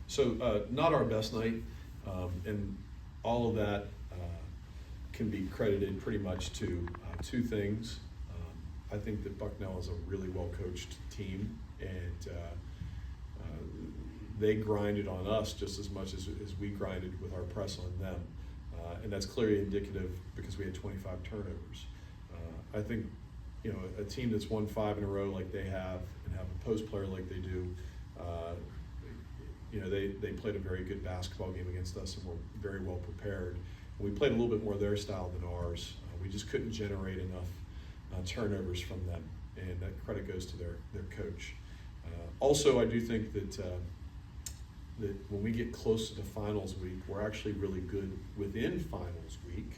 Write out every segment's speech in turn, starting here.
So not our best night, and all of that can be credited pretty much to two things. I think that Bucknell is a really well-coached team, and they grinded on us just as much as we grinded with our press on them. And that's clearly indicative because we had 25 turnovers. I think, a team that's won 5 in a row like they have and have a post player like they do, they played a very good basketball game against us and were very well prepared. And we played a little bit more their style than ours. We just couldn't generate enough turnovers from them, and that credit goes to their coach. Also, I do think that when we get close to the finals week, we're actually really good within finals week.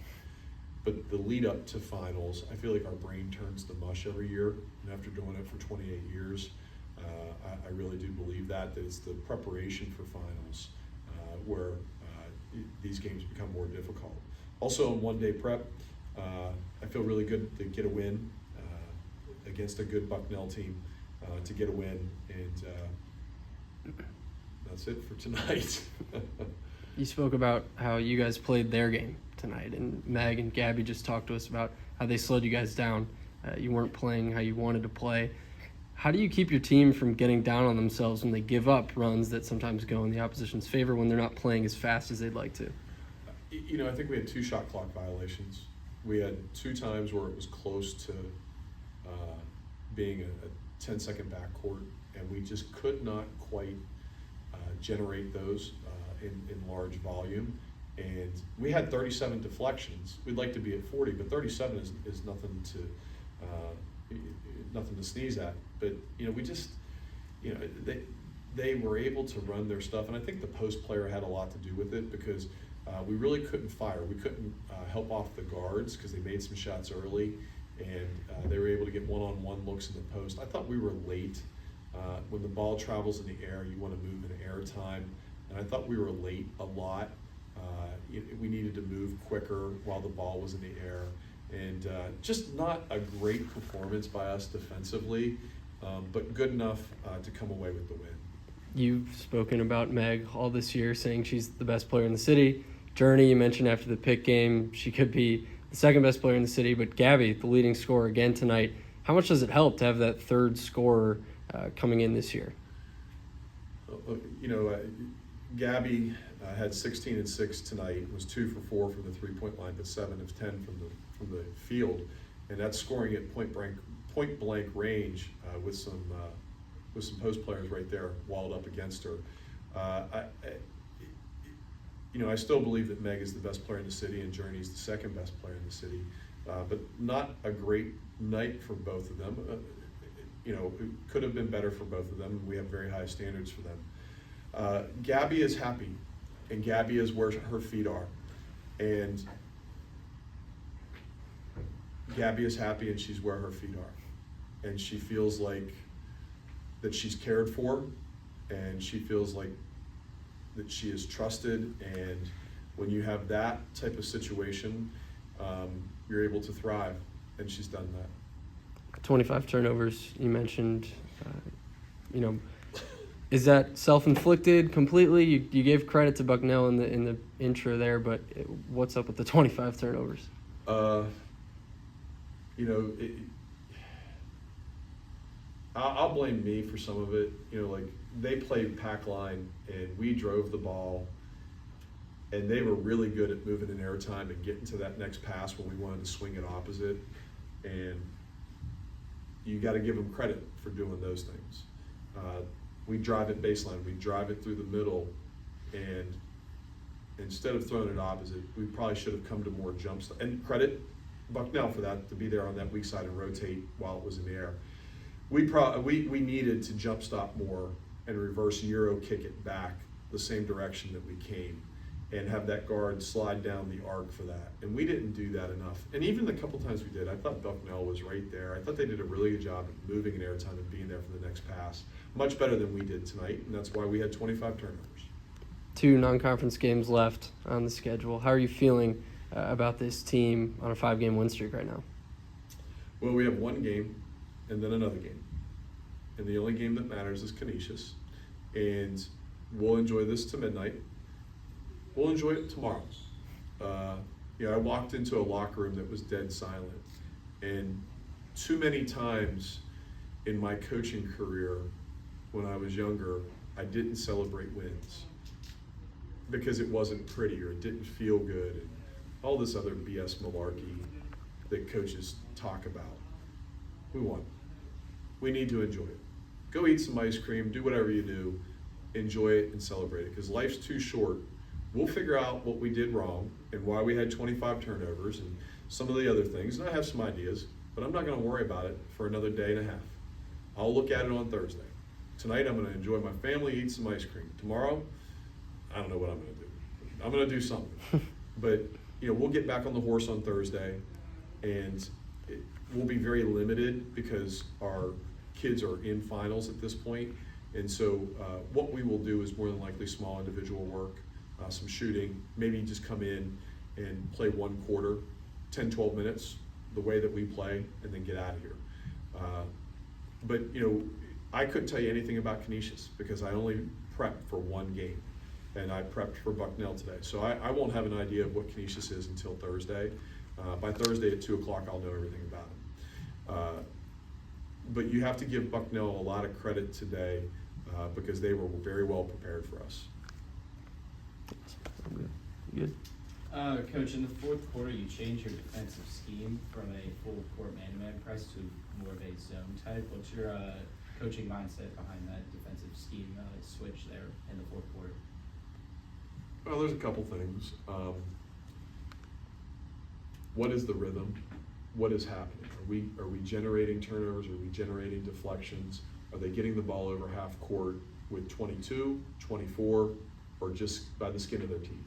But the lead up to finals, I feel like our brain turns to mush every year. And after doing it for 28 years, I really do believe that it's the preparation for finals where these games become more difficult. Also, in one-day prep, I feel really good to get a win against a good Bucknell team, to get a win, and that's it for tonight. You spoke about how you guys played their game tonight, and Meg and Gabby just talked to us about how they slowed you guys down. You weren't playing how you wanted to play. How do you keep your team from getting down on themselves when they give up runs that sometimes go in the opposition's favor when they're not playing as fast as they'd like to? I think we had 2 shot clock violations. We had 2 times where it was close to being a 10-second backcourt, and we just could not quite generate those in large volume. And we had 37 deflections. We'd like to be at 40, but 37 is nothing to sneeze at. But we just, they were able to run their stuff, and I think the post player had a lot to do with it because we really couldn't fire. We couldn't help off the guards because they made some shots early, and they were able to get one-on-one looks in the post. I thought we were late. When the ball travels in the air, you want to move in air time, and I thought we were late a lot. We needed to move quicker while the ball was in the air, and just not a great performance by us defensively, but good enough to come away with the win. You've spoken about Meg all this year, saying she's the best player in the city. Journey, you mentioned after the Pitt game, she could be the second best player in the city, but Gabby, the leading scorer again tonight. How much does it help to have that third scorer coming in this year? Gabby had 16 and 6 tonight, was 2 for 4 from the 3-point line, but 7 of 10 from the field, and that's scoring at point blank range with some post players right there walled up against her. I still believe that Meg is the best player in the city and Journey is the second best player in the city, but not a great night for both of them. It could have been better for both of them. We have very high standards for them. Gabby is happy, and Gabby is where her feet are. And Gabby is happy, and she's where her feet are. And she feels like that she's cared for, and she feels like that she is trusted. And when you have that type of situation, you're able to thrive, and she's done that. 25 turnovers, you mentioned, is that self-inflicted completely? You gave credit to Bucknell in the intro there, but what's up with the 25 turnovers? I'll blame me for some of it. They played pack line, and we drove the ball, and they were really good at moving in air time and getting to that next pass when we wanted to swing it opposite. And you got to give them credit for doing those things. We drive it baseline, we drive it through the middle, and instead of throwing it opposite, we probably should have come to more jumps. And credit Bucknell for that, to be there on that weak side and rotate while it was in the air. We needed to jump stop more and reverse Euro kick it back the same direction that we came and have that guard slide down the arc for that. And we didn't do that enough. And even the couple times we did, I thought Bucknell was right there. I thought they did a really good job of moving in air time and being there for the next pass. Much better than we did tonight, and that's why we had 25 turnovers. 2 non-conference games left on the schedule. How are you feeling about this team on a 5-game win streak right now? Well, we have 1 game and then another game. And the only game that matters is Canisius. And we'll enjoy this to midnight. We'll enjoy it tomorrow. I walked into a locker room that was dead silent, and too many times in my coaching career when I was younger, I didn't celebrate wins because it wasn't pretty or it didn't feel good and all this other BS malarkey that coaches talk about. We won. We need to enjoy it. Go eat some ice cream, do whatever you do, enjoy it and celebrate it, because life's too short. We'll figure out what we did wrong and why we had 25 turnovers and some of the other things, and I have some ideas, but I'm not going to worry about it for another day and a half. I'll look at it on Thursday. Tonight I'm going to enjoy my family, eat some ice cream. Tomorrow, I don't know what I'm going to do. I'm going to do something. But we'll get back on the horse on Thursday, and we'll be very limited because our kids are in finals at this point. And so what we will do is more than likely small individual work, some shooting, maybe just come in and play one quarter, 10, 12 minutes, the way that we play, and then get out of here. But I couldn't tell you anything about Canisius because I only prepped for one game, and I prepped for Bucknell today. So I won't have an idea of what Canisius is until Thursday. By Thursday at 2 o'clock, I'll know everything about them. But you have to give Bucknell a lot of credit today because they were very well prepared for us. Good. Coach, in the fourth quarter, you changed your defensive scheme from a full court man-to-man press to more of a zone type. What's your coaching mindset behind that defensive scheme switch there in the fourth quarter? Well, there's a couple things. What is the rhythm? What is happening? Are we generating turnovers? Are we generating deflections? Are they getting the ball over half court with 22, 24, or just by the skin of their teeth?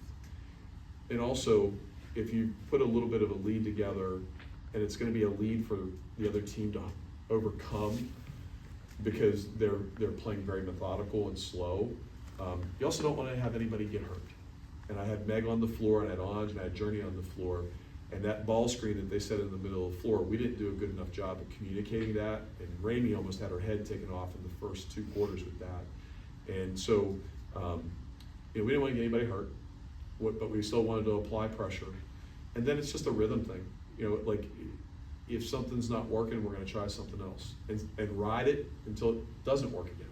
And also, if you put a little bit of a lead together, and it's going to be a lead for the other team to overcome because they're playing very methodical and slow, you also don't want to have anybody get hurt. And I had Meg on the floor, and I had Anj, and I had Journey on the floor. And that ball screen that they set in the middle of the floor, we didn't do a good enough job of communicating that. And Ramey almost had her head taken off in the first 2 quarters with that. And so, we didn't want to get anybody hurt, but we still wanted to apply pressure. And then it's just a rhythm thing. Like if something's not working, we're going to try something else and ride it until it doesn't work again.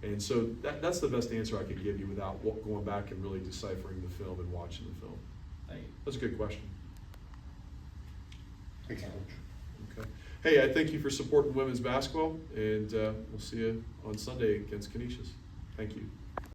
And so that's the best answer I could give you without going back and really deciphering the film and watching the film. Thank you. That's a good question. Thanks, Coach. Okay. Hey, I thank you for supporting women's basketball, and we'll see you on Sunday against Canisius. Thank you.